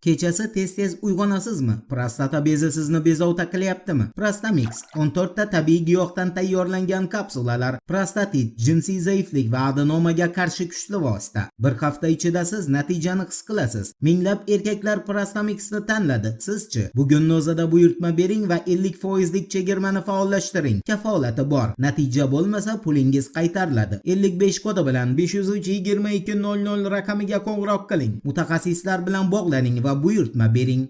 Kechasi tez-tez uyg'onasizmi? Prostata bezi sizni bezovta qilyaptimi? Prostamix 14 ta tabiiy giyohdan tayyorlangan kapsulalar prostatit, jinsiy zaiflik va adenomaga qarshi kuchli vosita. Bir hafta ichida siz natijani his qilasiz. Minglab erkaklar Prostamixni tanladi. Sizchi? Bugunning o'zida buyurtma bering va 50% lik chegirmani faollashtiring. Kafolati bor. Natija bo'lmasa pulingiz qaytariladi. 55 kodi bilan 503 2200 raqamiga qo'ng'iroq qiling. Mutaxassislar bilan bog'laning va buyurtma bering.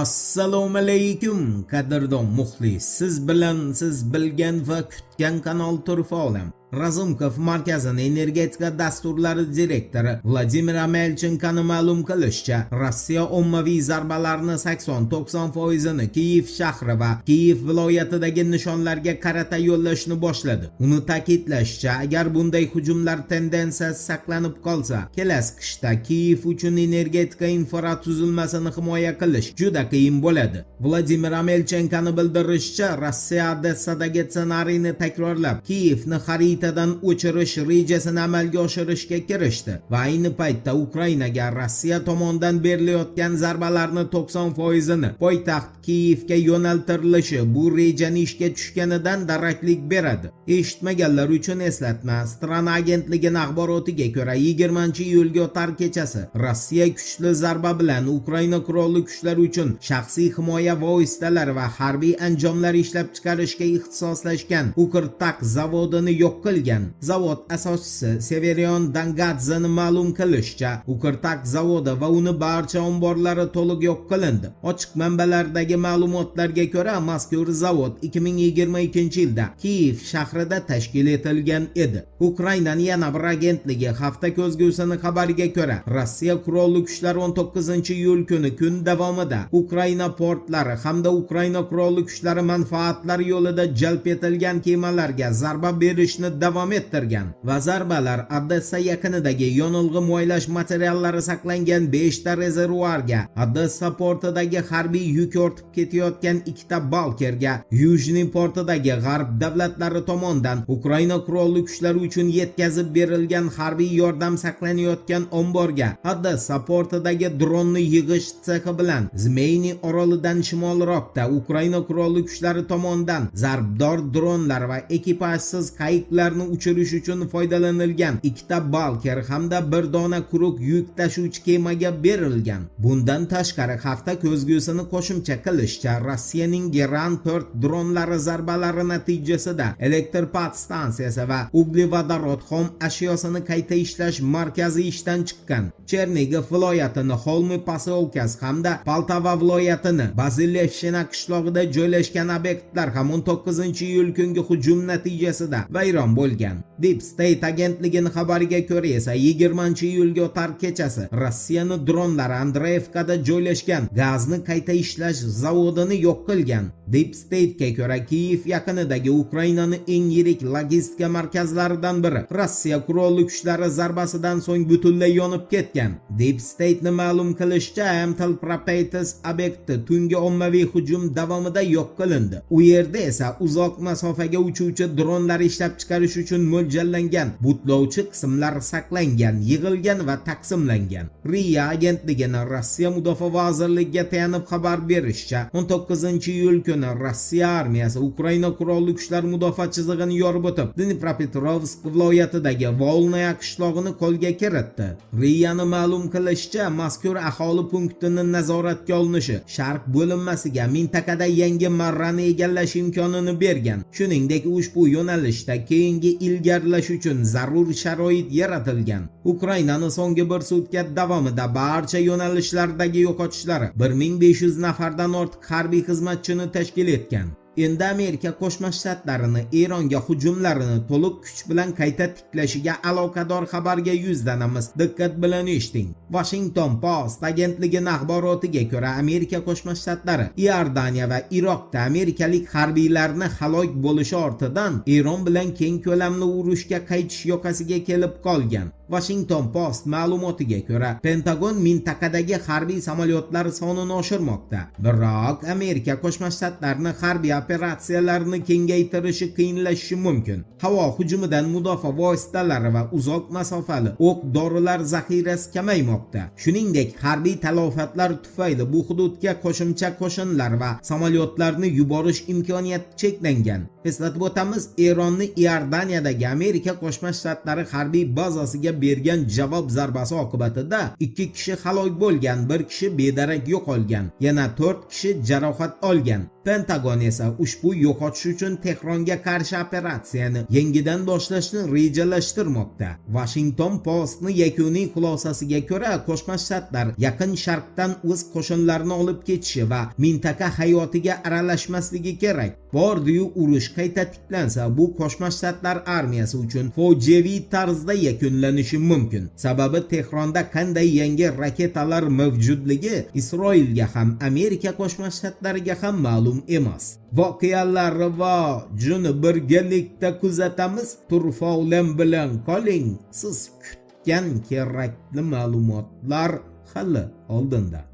Assalomu alaykum qadrdon muxlis. Siz bilan siz bilgan va kutgan kanal Turfa olam. Razumkov markazini energetika dasturlari direktori Vladimir Amelchenkoning ma'lum qilishicha, Rossiya ommaviy zarbalarni 80-90% Kiyev shahri va Kiyev viloyatidagi nishonlarga qarata yo'llashni boshladi. Uni ta'kidlashicha, agar bunday hujumlar tendensiyasi saqlanib qolsa, kelasi qishda Kiyev uchun energetika infratuzilmasini himoya qilish juda qiyin bo'ladi. Vladimir Amelchenkoning bildirishicha, Rossiya Odessadagi ssenariyni takrorlab, Kiyevni xaritadan o'chirish rejasini amalga oshirishga kirishdi va ayni paytda Ukrainaga Rossiya tomonidan berilayotgan zarbalarning 90%ni poytaxt Kiyevga yo'naltirilishi bu rejani ishga tushganidan daraklik beradi. Eshitmaganlar uchun eslatma. Strana agentligining axborotiga ko'ra 20-iyulga o'tar kechasi Rossiya kuchli zarba bilan Ukraina qurolli kuchlari uchun shaxsiy himoya vositalari va harbiy anjomlar ishlab chiqarishga ixtisoslashgan Ukrtak zavodini yo'q qilgan. Zavod asoschisi Severion Dangadzani ma'lum qilishicha, Ukrtak zavodi va uni barcha omborlari to'liq yo'q qilindi. Ochiq manbalardagi ma'lumotlarga ko'ra, mazkur zavod 2022-yilda Kiyev shahrida tashkil etilgan edi. Ukrainaning yana bir agentligi hafta ko'zgusining xabariga ko'ra, Rossiya qurolli kuchlari 19-iyul kuni kun davomida Ukraina portlari hamda Ukraina qurolli kuchlari manfaatlari yo'lida jalb etilgan kemalarga zarba berishni davom ettirgan va zarbalar Odessa yaqinidagi yonilg'i moylash materiallari saqlangan 5 ta rezervuarga, Odessa portidagi harbiy yuk ortib ketayotgan 2 ta balkerga, Yujniy portidagi g'arb davlatlari tomonidan Ukraina qurolli kuchlari uchun yetkazib berilgan harbiy yordam saqlanayotgan omborga, Odessa portidagi dronni yig'ish sexi bilan Zmeyniy orolidan shimolroqda Ukraina qurolli kuchlari tomonidan zarbdor dronlar va ekipajsiz qayiqlarni uchirish uchun foydalanilgan 2 ta balker hamda 1 dona quruq yuk tashuvchi kemaga berilgan. Bundan tashqari hafta ko'zgusini qo'shimcha qilishicha, Rossiyaning Geran 4 dronlari zarbalari natijasida elektr podstansiyasi va uglevodorod xom ashyosini qayta ishlash markazi ishdan chiqqan. Chernigiv viloyatini Xolmy posyolkasi hamda Poltava viloyatini Bazilevshina qishlog'ida joylashgan obyektlar ham 19-iyul kungi hujum natijasida vayron bo'lgan. Deep State agentligining xabariga ko'ra esa 20-iyulga o'tar kechasi Rossiyaning dronlari Andreevkada joylashgan gazni qayta ishlash zavodini yo'q qilgan. Deep State'ga ko'ra Kiyev yaqinidagi Ukrainaning eng yirik logistika markazlaridan biri Rossiya qurolli kuchlari zarbasidan so'ng butunlay yonib ketgan. Deep State'ning ma'lum qilishicha, Amtel Propetis obyekti tungi ommaviy hujum davomida yo'q qilindi. U yerda esa uzoq masofaga uchuvchi dronlar ishlab chiqarish uchun mo'ljallangan butlovchi qismlar saqlangan, yig'ilgan va taqsimlangan. RIA agentligining Rossiya mudofaa vazirligiga tayanib xabar berishicha, 19-iyul kuni Rossiya armiyasi Ukraina qurolli kuchlari mudofaa chizig'ini yorib o'tib, Dnipropetrovsk viloyatidagi Volnaya qishlog'ini qo'lga kiritdi. RIAning ma'lum qilishicha, mazkur aholi punktining nazoratga olinishi Sharq bo'linmasiga mintaqada yangi marrani egallash imkonini bergan. Shuningdek, ushbu yo'nalishda keyingi ilgarilash uchun zarur sharoit yaratilgan. Ukrainaning so'nggi bir sutka davomida barcha yo'nalishlardagi yo'qotishlar 1500 nafardan ortiq harbiy xizmatchini tashkil etgan. Endi Amerika Qo'shma Shtatlarining Eronga hujumlarini to'liq kuch bilan qayta tiklashiga aloqador xabarga yuzlanamiz. Diqqat bilan eshiting. Washington Post agentligining axborotiga ko'ra, Amerika Qo'shma Shtatlari Iordaniya va Iroqda amerikalik harbiylarni halok bo'lishi ortidan Eron bilan keng ko'lamli urushga qaytish yoqasiga kelib qolgan. Washington Post ma'lumotiga ko'ra, Pentagon mintaqadagi harbiy samolyotlar sonini oshirmoqda. Biroq Amerika Qo'shma Shtatlarining harbiy operatsiyalarini kengaytirishi qiyinlashishi mumkin. Havo hujumidan mudofaa vositalari va uzoq masofali o'q-dorilar zaxirasi kamaymoqda. Shuningdek, harbiy talofatlar tufayli bu hududga qo'shimcha qo'shinlar va samolyotlarni yuborish imkoniyati cheklangan. Eslatib o'tamiz, Eronning Iordaniyadagi Amerika Qo'shma Shtatlari harbiy bazasiga bergan javob zarbasi oqibatida 2 kishi halok bo'lgan, 1 kishi bedarak yo'qolgan, yana 4 kishi jarohat olgan. Pentagon esa ushbu yo'qotish uchun Tehronga qarshi operatsiyani yangidan boshlashni rejalashtirmoqda. Washington Post'ning yakuniy xulosasiga ko'ra, Qo'shma Shtatlar Yaqin Sharqdan o'z qo'shinlarini olib ketishi va mintaqa hayotiga aralashmasligi kerak. Bordi-yu urush qayta tiklansa, bu Qo'shma Shtatlar armiyasi uchun fojiaviy tarzda yakunlanishi mumkin. Sababi Tehronda qanday yangi raketalar mavjudligi Isroilga ham, Amerika Qo'shma Shtatlariga ham ma'lum emas. Voqealar va juni birgalikda kuzatamiz. Turfa bilan qoling. Siz kutgan kerakli ma'lumotlar hali oldinda.